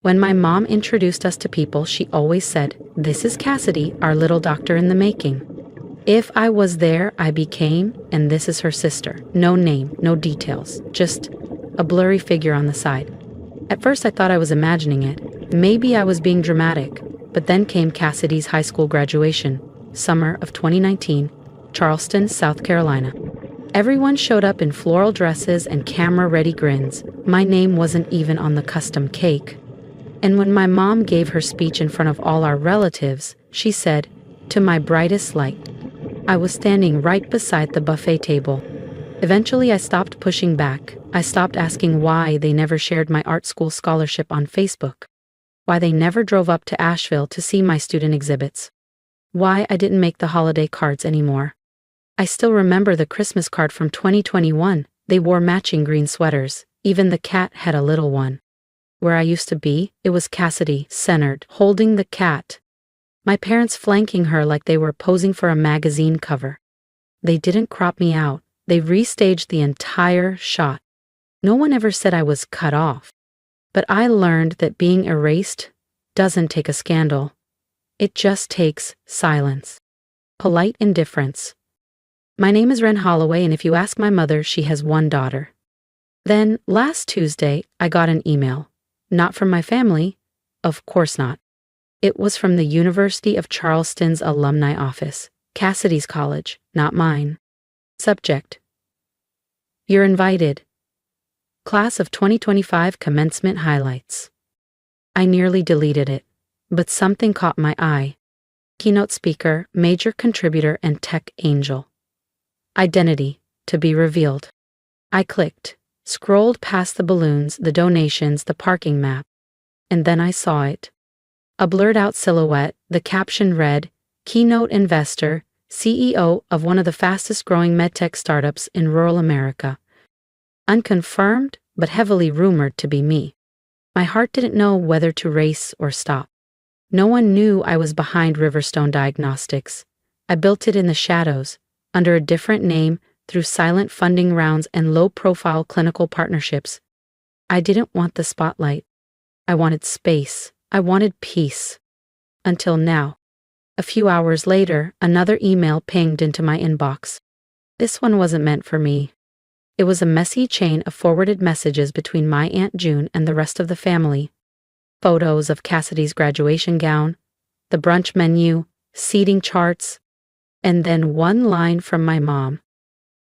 When my mom introduced us to people, she always said, "This is Cassidy, our little doctor in the making." If I was there, I became, and this is her sister. No name, no details, just a blurry figure on the side. At first I thought I was imagining it. Maybe I was being dramatic, but then came Cassidy's high school graduation, summer of 2019, Charleston, South Carolina. Everyone showed up in floral dresses and camera-ready grins. My name wasn't even on the custom cake. And when my mom gave her speech in front of all our relatives, she said, "To my brightest light." I was standing right beside the buffet table. Eventually, I stopped pushing back. I stopped asking why they never shared my art school scholarship on Facebook, why they never drove up to Asheville to see my student exhibits, why I didn't make the holiday cards anymore. I still remember the Christmas card from 2021. They wore matching green sweaters. Even the cat had a little one. Where I used to be, it was Cassidy, centered, holding the cat. My parents flanking her like they were posing for a magazine cover. They didn't crop me out. They restaged the entire shot. No one ever said I was cut off. But I learned that being erased doesn't take a scandal. It just takes silence. Polite indifference. My name is Ren Holloway, and if you ask my mother, she has one daughter. Then, last Tuesday, I got an email. Not from my family. Of course not. It was from the University of Charleston's alumni office, Cassidy's college, not mine. Subject: You're invited. Class of 2025 commencement highlights. I nearly deleted it, but something caught my eye. Keynote speaker, major contributor, and tech angel. Identity, to be revealed. I clicked, scrolled past the balloons, the donations, the parking map, and then I saw it. A blurred-out silhouette, the caption read, "Keynote investor, CEO of one of the fastest-growing medtech startups in rural America." Unconfirmed, but heavily rumored to be me. My heart didn't know whether to race or stop. No one knew I was behind Riverstone Diagnostics. I built it in the shadows, under a different name, through silent funding rounds and low-profile clinical partnerships. I didn't want the spotlight. I wanted space. I wanted peace. Until now. A few hours later, another email pinged into my inbox. This one wasn't meant for me. It was a messy chain of forwarded messages between my Aunt June and the rest of the family. Photos of Cassidy's graduation gown, the brunch menu, seating charts, and then one line from my mom.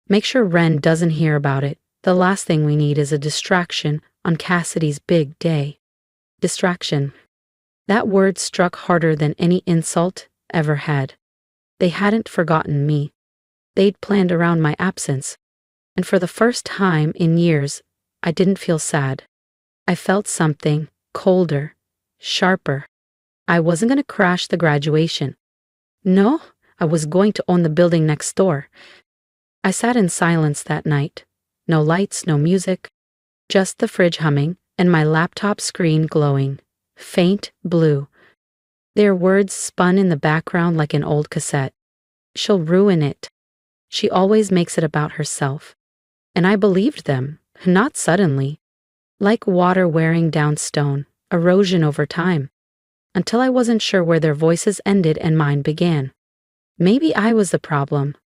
"Make sure Ren doesn't hear about it. The last thing we need is a distraction on Cassidy's big day." Distraction. That word struck harder than any insult ever had. They hadn't forgotten me. They'd planned around my absence. And for the first time in years, I didn't feel sad. I felt something colder, sharper. I wasn't going to crash the graduation. No, I was going to own the building next door. I sat in silence that night. No lights, no music, just the fridge humming and my laptop screen glowing. Faint blue. Their words spun in the background like an old cassette. "She'll ruin it. She always makes it about herself." And I believed them, not suddenly. Like water wearing down stone, erosion over time. Until I wasn't sure where their voices ended and mine began. Maybe I was the problem.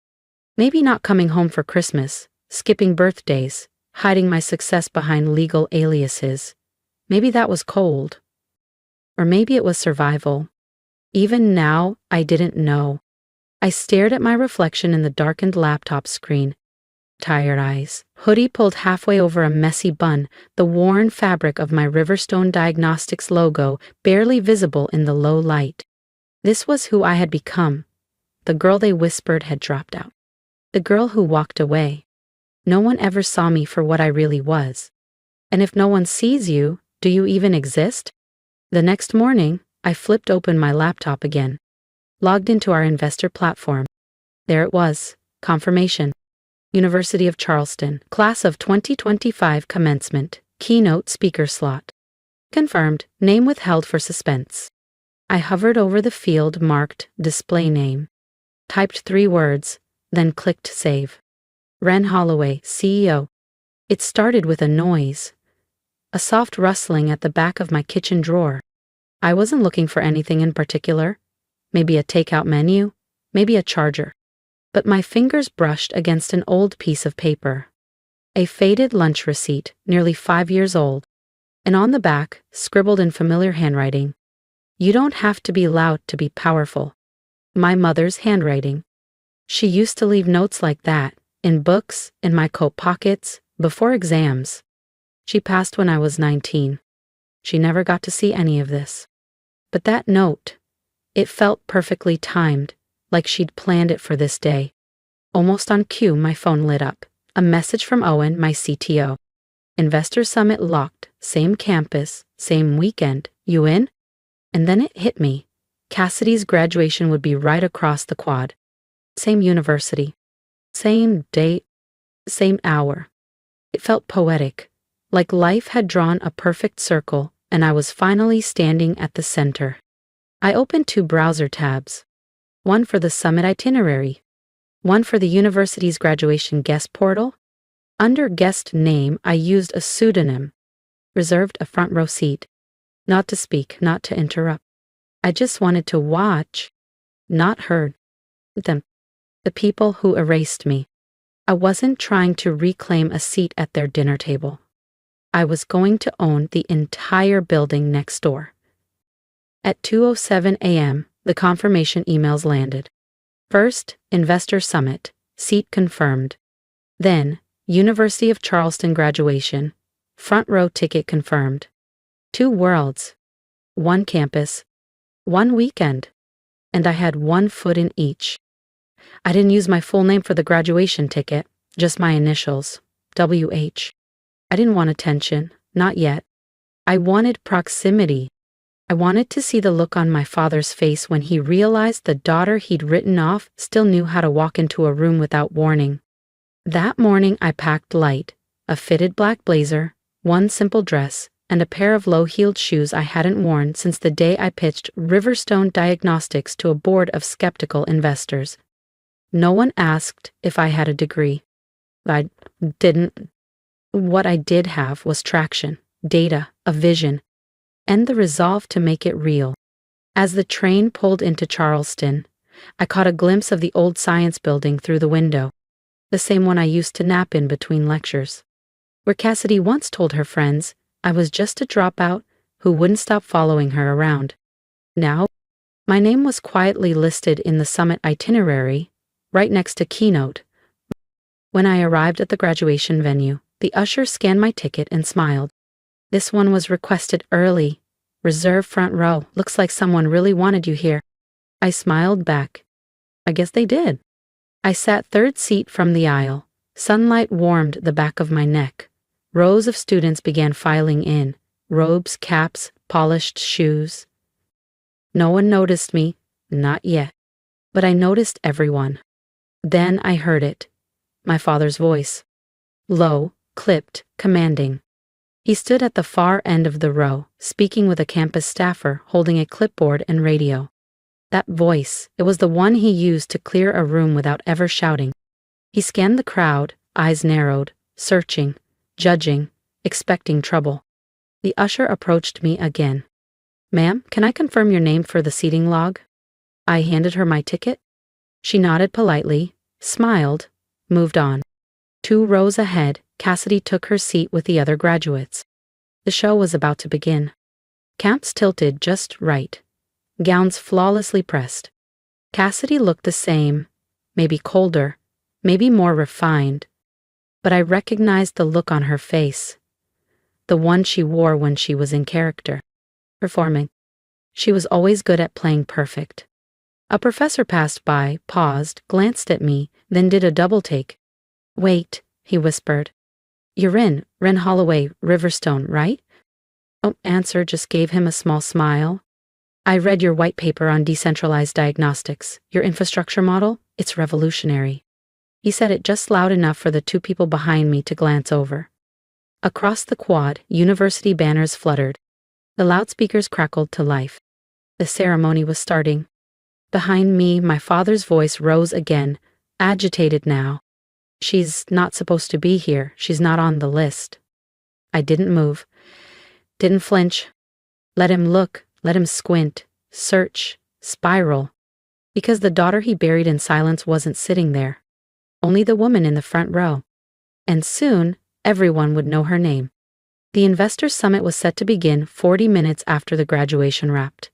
Maybe not coming home for Christmas, skipping birthdays, hiding my success behind legal aliases. Maybe that was cold. Or maybe it was survival. Even now, I didn't know. I stared at my reflection in the darkened laptop screen. Tired eyes, hoodie pulled halfway over a messy bun, the worn fabric of my Riverstone Diagnostics logo barely visible in the low light. This was who I had become. The girl they whispered had dropped out. The girl who walked away. No one ever saw me for what I really was. And if no one sees you, do you even exist? The next morning, I flipped open my laptop again. Logged into our investor platform. There it was, confirmation. University of Charleston, class of 2025 commencement, keynote speaker slot. Confirmed, name withheld for suspense. I hovered over the field marked display name. Typed 3 words, then clicked save. Ren Holloway, CEO. It started with a noise. a soft rustling at the back of my kitchen drawer. I wasn't looking for anything in particular. Maybe a takeout menu, maybe a charger. But my fingers brushed against an old piece of paper. A faded lunch receipt, nearly 5 years old. And on the back, scribbled in familiar handwriting, "You don't have to be loud to be powerful." My mother's handwriting. She used to leave notes like that, in books, in my coat pockets, before exams. She passed when I was 19. She never got to see any of this. But that note, it felt perfectly timed, like she'd planned it for this day. Almost on cue, my phone lit up. A message from Owen, my CTO. "Investor Summit locked, same campus, same weekend, you in?" And then it hit me. Cassidy's graduation would be right across the quad. Same university. Same date. Same hour. It felt poetic, like life had drawn a perfect circle and I was finally standing at the center. I opened 2 browser tabs. One for the summit itinerary. One for the university's graduation guest portal. Under guest name, I used a pseudonym. Reserved a front row seat. Not to speak, not to interrupt. I just wanted to watch, not heard. Them. The people who erased me. I wasn't trying to reclaim a seat at their dinner table. I was going to own the entire building next door. At 2:07 a.m., the confirmation emails landed. First, Investor Summit, seat confirmed. Then, University of Charleston graduation, front row ticket confirmed. 2 worlds, 1 campus, 1 weekend, and I had 1 foot in each. I didn't use my full name for the graduation ticket, just my initials, WH. I didn't want attention, not yet. I wanted proximity. I wanted to see the look on my father's face when he realized the daughter he'd written off still knew how to walk into a room without warning. That morning I packed light, a fitted black blazer, 1 simple dress, and a pair of low-heeled shoes I hadn't worn since the day I pitched Riverstone Diagnostics to a board of skeptical investors. No one asked if I had a degree. I didn't. What I did have was traction, data, a vision, and the resolve to make it real. As the train pulled into Charleston, I caught a glimpse of the old science building through the window, the same one I used to nap in between lectures, where Cassidy once told her friends I was just a dropout who wouldn't stop following her around. Now, my name was quietly listed in the summit itinerary, right next to keynote. When I arrived at the graduation venue, the usher scanned my ticket and smiled. "This one was requested early. Reserve front row. Looks like someone really wanted you here." I smiled back. I guess they did. I sat 3rd seat from the aisle. Sunlight warmed the back of my neck. Rows of students began filing in. Robes, caps, polished shoes. No one noticed me, not yet. But I noticed everyone. Then I heard it. My father's voice. Low, clipped, commanding. He stood at the far end of the row, speaking with a campus staffer holding a clipboard and radio. That voice, it was the one he used to clear a room without ever shouting. He scanned the crowd, eyes narrowed, searching, judging, expecting trouble. The usher approached me again. "Ma'am, can I confirm your name for the seating log?" I handed her my ticket. She nodded politely, smiled, moved on. 2 rows ahead, Cassidy took her seat with the other graduates. The show was about to begin. Camps tilted just right. Gowns flawlessly pressed. Cassidy looked the same, maybe colder, maybe more refined. But I recognized the look on her face. The one she wore when she was in character. Performing. She was always good at playing perfect. A professor passed by, paused, glanced at me, then did a double take. "Wait," he whispered. "You're in, Ren Holloway, Riverstone, right?" Oh, answer just gave him a small smile. "I read your white paper on decentralized diagnostics, your infrastructure model. It's revolutionary." He said it just loud enough for the 2 people behind me to glance over. Across the quad, university banners fluttered. The loudspeakers crackled to life. The ceremony was starting. Behind me, my father's voice rose again, agitated now. "She's not supposed to be here. She's not on the list." I didn't move. Didn't flinch. Let him look, let him squint, search, spiral. Because the daughter he buried in silence wasn't sitting there. Only the woman in the front row. And soon, everyone would know her name. The Investors Summit was set to begin 40 minutes after the graduation wrapped.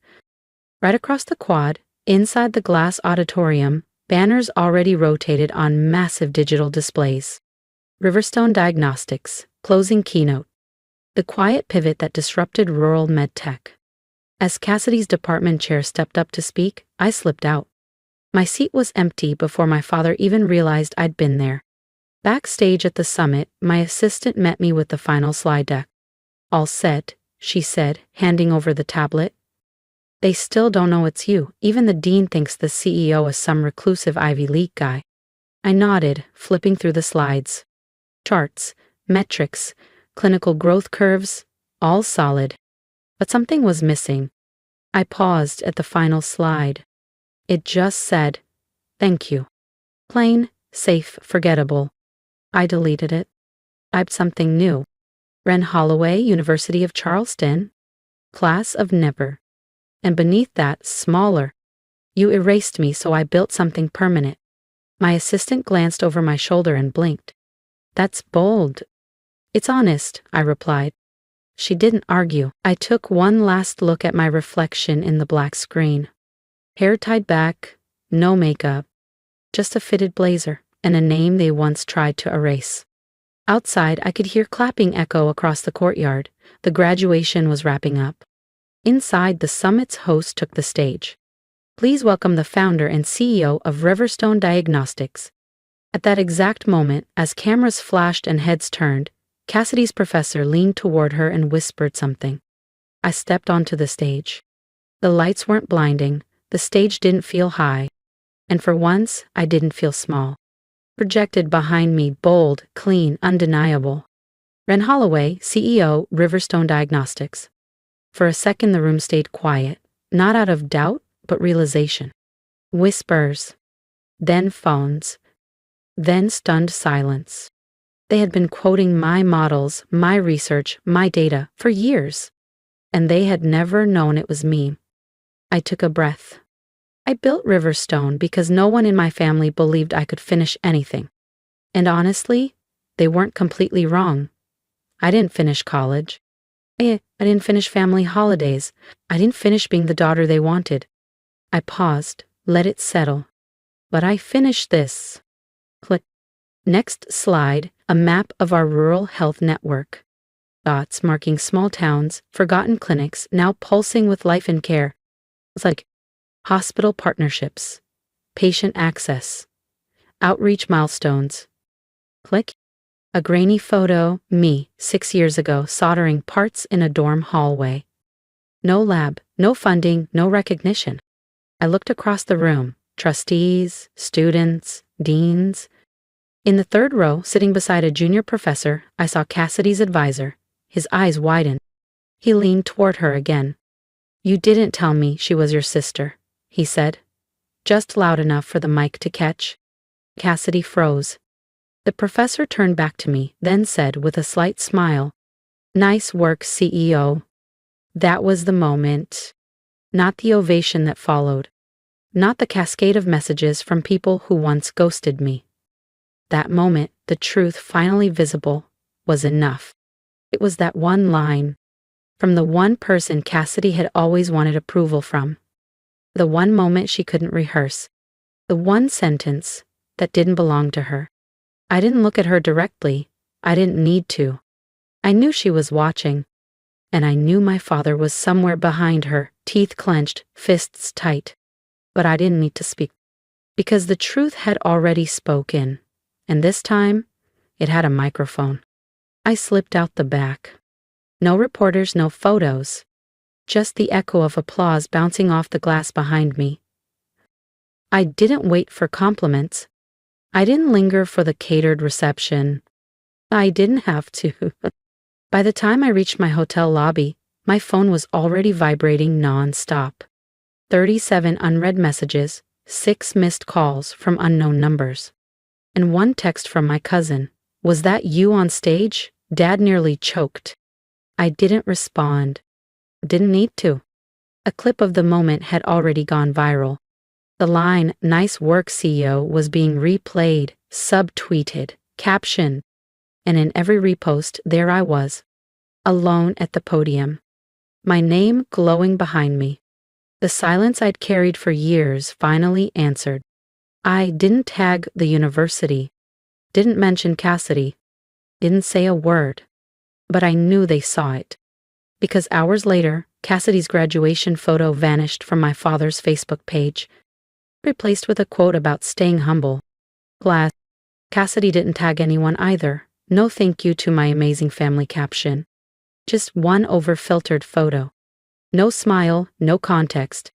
Right across the quad, inside the glass auditorium, banners already rotated on massive digital displays. Riverstone Diagnostics, closing keynote. The quiet pivot that disrupted rural medtech. As Cassidy's department chair stepped up to speak, I slipped out. My seat was empty before my father even realized I'd been there. Backstage at the summit, my assistant met me with the final slide deck. All set, she said, handing over the tablet. They still don't know it's you. Even the dean thinks the CEO is some reclusive Ivy League guy. I nodded, flipping through the slides. Charts, metrics, clinical growth curves, all solid. But something was missing. I paused at the final slide. It just said, "Thank you." Plain, safe, forgettable. I deleted it. Typed something new. Ren Holloway, University of Charleston. Class of never. And beneath that, smaller. You erased me, so I built something permanent. My assistant glanced over my shoulder and blinked. That's bold. It's honest, I replied. She didn't argue. I took one last look at my reflection in the black screen. Hair tied back, no makeup, just a fitted blazer and a name they once tried to erase. Outside, I could hear clapping echo across the courtyard. The graduation was wrapping up. Inside, the summit's host took the stage. Please welcome the founder and CEO of Riverstone Diagnostics. At that exact moment, as cameras flashed and heads turned, Cassidy's professor leaned toward her and whispered something. I stepped onto the stage. The lights weren't blinding, the stage didn't feel high, and for once, I didn't feel small. Projected behind me, bold, clean, undeniable. Ren Holloway, CEO, Riverstone Diagnostics. For a second, the room stayed quiet, not out of doubt, but realization. Whispers. Then phones. Then stunned silence. They had been quoting my models, my research, my data for years, and they had never known it was me. I took a breath. I built Riverstone because no one in my family believed I could finish anything. And honestly, they weren't completely wrong. I didn't finish college. I didn't finish family holidays. I didn't finish being the daughter they wanted. I paused, let it settle. But I finished this. Click. Next slide, a map of our rural health network. Dots marking small towns, forgotten clinics, now pulsing with life and care. It's like hospital partnerships, patient access, outreach milestones. Click. A grainy photo, me, 6 years ago, soldering parts in a dorm hallway. No lab, no funding, no recognition. I looked across the room, trustees, students, deans. In the third row, sitting beside a junior professor, I saw Cassidy's advisor. His eyes widened. He leaned toward her again. You didn't tell me she was your sister, he said, just loud enough for the mic to catch. Cassidy froze. The professor turned back to me, then said with a slight smile, Nice work, CEO. That was the moment. Not the ovation that followed. Not the cascade of messages from people who once ghosted me. That moment, the truth finally visible, was enough. It was that one line. From the one person Cassidy had always wanted approval from. The one moment she couldn't rehearse. The one sentence that didn't belong to her. I didn't look at her directly. I didn't need to. I knew she was watching. And I knew my father was somewhere behind her, teeth clenched, fists tight. But I didn't need to speak. Because the truth had already spoken. And this time, it had a microphone. I slipped out the back. No reporters, no photos. Just the echo of applause bouncing off the glass behind me. I didn't wait for compliments. I didn't linger for the catered reception. I didn't have to. By the time I reached my hotel lobby, my phone was already vibrating non-stop. 37 unread messages, 6 missed calls from unknown numbers. And one text from my cousin. Was that you on stage? Dad nearly choked. I didn't respond. Didn't need to. A clip of the moment had already gone viral. The line, "Nice work, CEO," was being replayed, subtweeted, captioned, and in every repost, there I was, alone at the podium, my name glowing behind me. The silence I'd carried for years finally answered. I didn't tag the university, didn't mention Cassidy, didn't say a word, but I knew they saw it. Because hours later, Cassidy's graduation photo vanished from my father's Facebook page, replaced with a quote about staying humble. Glass. Cassidy didn't tag anyone either. No thank you to my amazing family caption. Just one over-filtered photo. No smile, no context.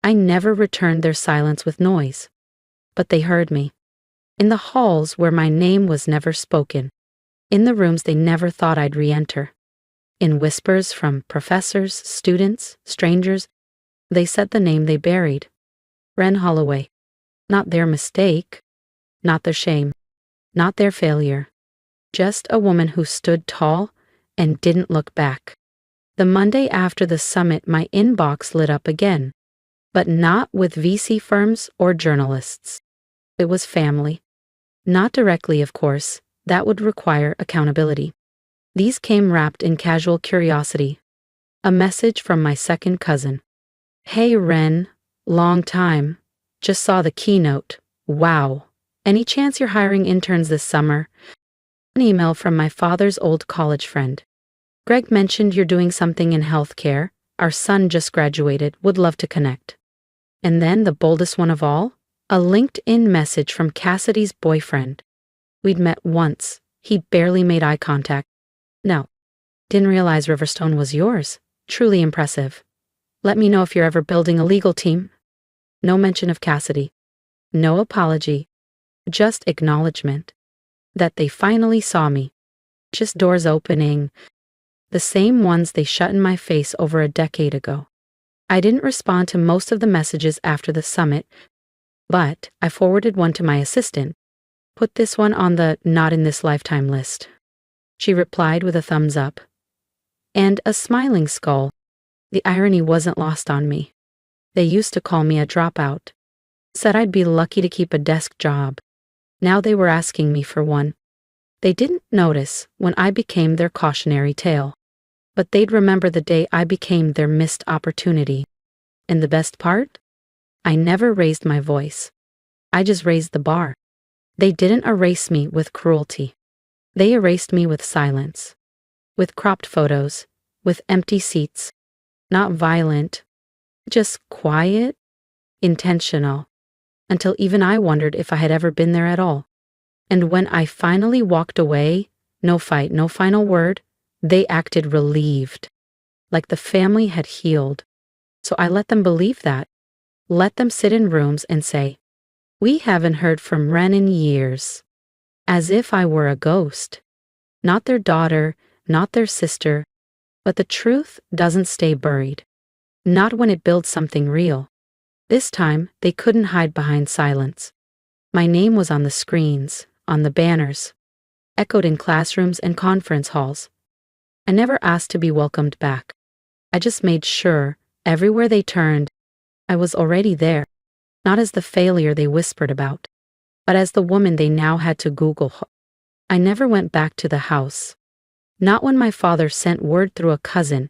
I never returned their silence with noise. But they heard me. In the halls where my name was never spoken. In the rooms they never thought I'd re-enter. In whispers from professors, students, strangers, they said the name they buried. Wren Holloway. Not their mistake. Not their shame. Not their failure. Just a woman who stood tall and didn't look back. The Monday after the summit, my inbox lit up again. But not with VC firms or journalists. It was family. Not directly, of course. That would require accountability. These came wrapped in casual curiosity. A message from my second cousin. "Hey Ren, long time. Just saw the keynote. Wow. Any chance you're hiring interns this summer?" An email from my father's old college friend. "Greg mentioned you're doing something in healthcare. Our son just graduated. Would love to connect." And then the boldest one of all, a LinkedIn message from Cassidy's boyfriend. We'd met once. He barely made eye contact. "No. Didn't realize Riverstone was yours. Truly impressive. Let me know if you're ever building a legal team." No mention of Cassidy. No apology. Just acknowledgement. That they finally saw me. Just doors opening. The same ones they shut in my face over a decade ago. I didn't respond to most of the messages after the summit, but I forwarded one to my assistant. "Put this one on the not in this lifetime list." She replied with a thumbs up. And a smiling skull. The irony wasn't lost on me. They used to call me a dropout. Said I'd be lucky to keep a desk job. Now they were asking me for one. They didn't notice when I became their cautionary tale. But they'd remember the day I became their missed opportunity. And the best part? I never raised my voice. I just raised the bar. They didn't erase me with cruelty. They erased me with silence. With cropped photos. With empty seats. Not violent. Just quiet. Intentional. Until even I wondered if I had ever been there at all. And when I finally walked away, no fight, no final word, they acted relieved. Like the family had healed. So I let them believe that. Let them sit in rooms and say, "We haven't heard from Ren in years." As if I were a ghost. Not their daughter, not their sister. But the truth doesn't stay buried. Not when it builds something real. This time, they couldn't hide behind silence. My name was on the screens, on the banners, echoed in classrooms and conference halls. I never asked to be welcomed back. I just made sure, everywhere they turned, I was already there, not as the failure they whispered about, but as the woman they now had to Google. I never went back to the house. Not when my father sent word through a cousin,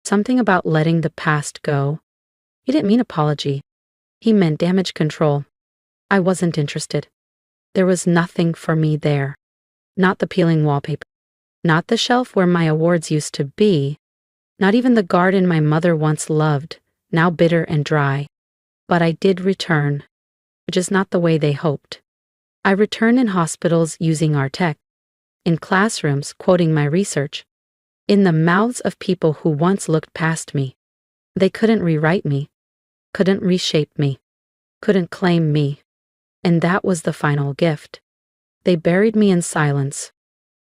something about letting the past go. He didn't mean apology. He meant damage control. I wasn't interested. There was nothing for me there. Not the peeling wallpaper. Not the shelf where my awards used to be. Not even the garden my mother once loved, now bitter and dry. But I did return. Just not the way they hoped. I returned in hospitals using our tech. In classrooms quoting my research. In the mouths of people who once looked past me. They couldn't rewrite me. Couldn't reshape me. Couldn't claim me. And that was the final gift. They buried me in silence.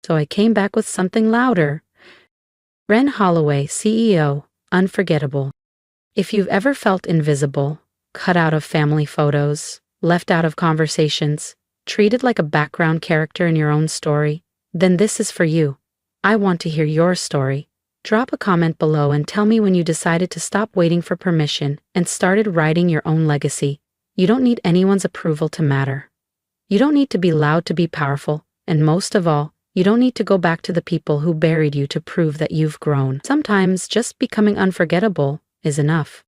So I came back with something louder. Ren Holloway, CEO, unforgettable. If you've ever felt invisible, cut out of family photos, left out of conversations, treated like a background character in your own story, then this is for you. I want to hear your story. Drop a comment below and tell me when you decided to stop waiting for permission and started writing your own legacy. You don't need anyone's approval to matter. You don't need to be loud to be powerful, and most of all, you don't need to go back to the people who buried you to prove that you've grown. Sometimes just becoming unforgettable is enough.